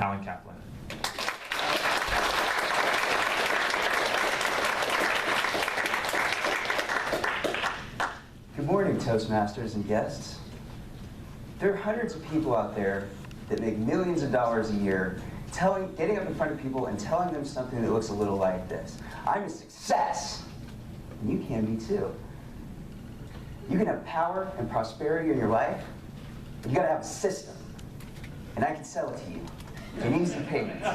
Alan Kaplan. Good morning, Toastmasters and guests. There are hundreds of people out there that make millions of dollars a year getting up in front of people and telling them something that looks a little like this. I'm a success, and you can be too. You can have power and prosperity in your life, but you gotta have a system, and I can sell it to you in easy payments.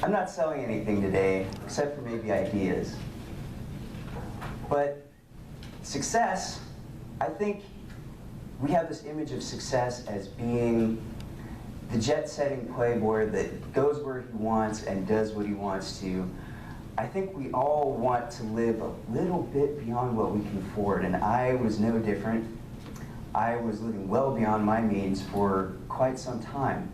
I'm not selling anything today, except for maybe ideas. But success, I think we have this image of success as being the jet-setting playboy that goes where he wants and does what he wants to. I think we all want to live a little bit beyond what we can afford, and I was no different. I was living well beyond my means for quite some time.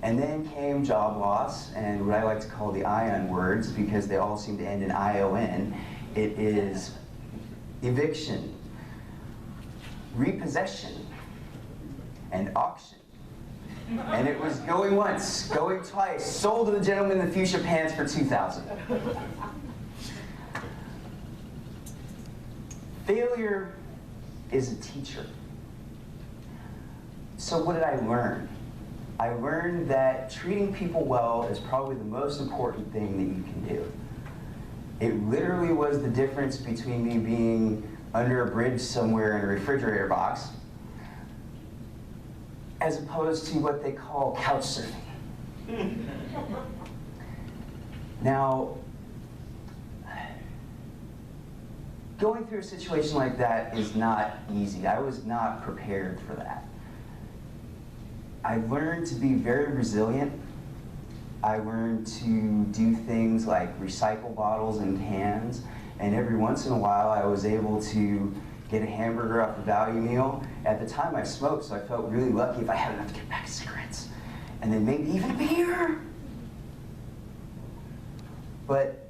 And then came job loss, and what I like to call the ION words, because they all seem to end in ION. It is eviction, repossession, and auction. And it was going once, going twice, sold to the gentleman in the fuchsia pants for $2,000. Failure is a teacher. So what did I learn? I learned that treating people well is probably the most important thing that you can do. It literally was the difference between me being under a bridge somewhere in a refrigerator box as opposed to what they call couch surfing. Now, going through a situation like that is not easy. I was not prepared for that. I learned to be very resilient. I learned to do things like recycle bottles and cans, and every once in a while I was able to get a hamburger off a value meal. At the time I smoked, so I felt really lucky if I had enough to get a pack of cigarettes, and then maybe even a beer. But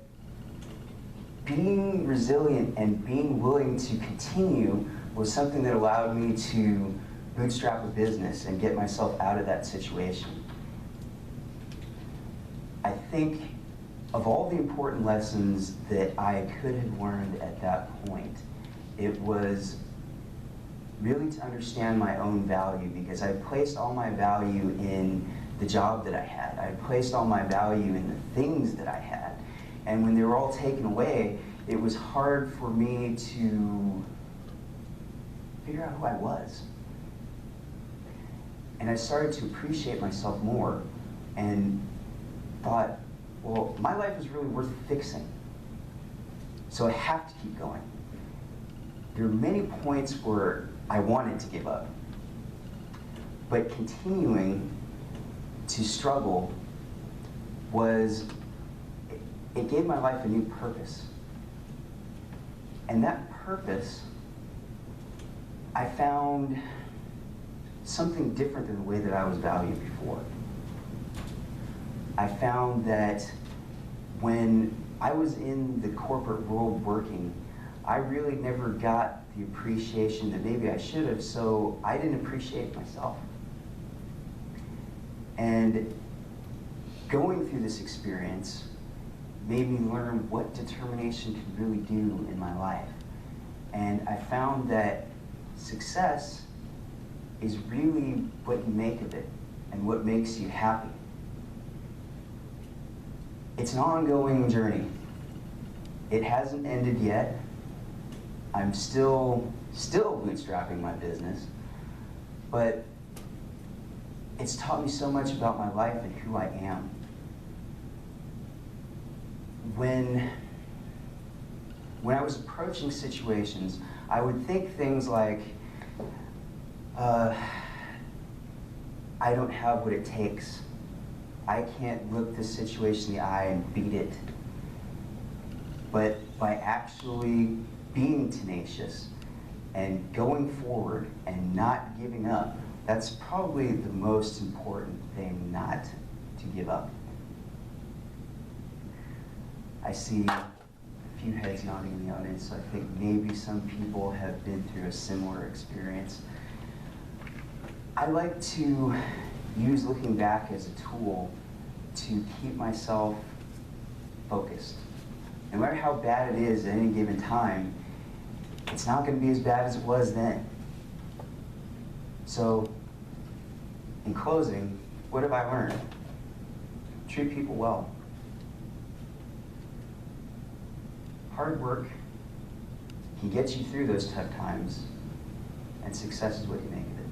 being resilient and being willing to continue was something that allowed me to bootstrap a business and get myself out of that situation. I think of all the important lessons that I could have learned at that point, it was really to understand my own value, because I placed all my value in the job that I had. I placed all my value in the things that I had. And when they were all taken away, it was hard for me to figure out who I was. And I started to appreciate myself more and thought, well, my life is really worth fixing. So I have to keep going. There were many points where I wanted to give up, but continuing to struggle it gave my life a new purpose. And that purpose, I found something different than the way that I was valued before. I found that when I was in the corporate world working, I really never got the appreciation that maybe I should have, so I didn't appreciate myself. And going through this experience made me learn what determination can really do in my life. And I found that success is really what you make of it and what makes you happy. It's an ongoing journey. It hasn't ended yet. I'm still bootstrapping my business, but it's taught me so much about my life and who I am. When I was approaching situations, I would think things like, I don't have what it takes. I can't look this situation in the eye and beat it. But by actually being tenacious and going forward and not giving up, that's probably the most important thing, not to give up. I see a few heads nodding in the audience, so I think maybe some people have been through a similar experience. I like to use looking back as a tool to keep myself focused. No matter how bad it is at any given time, it's not going to be as bad as it was then. So, in closing, what have I learned? Treat people well. Hard work can get you through those tough times, and success is what you make of it.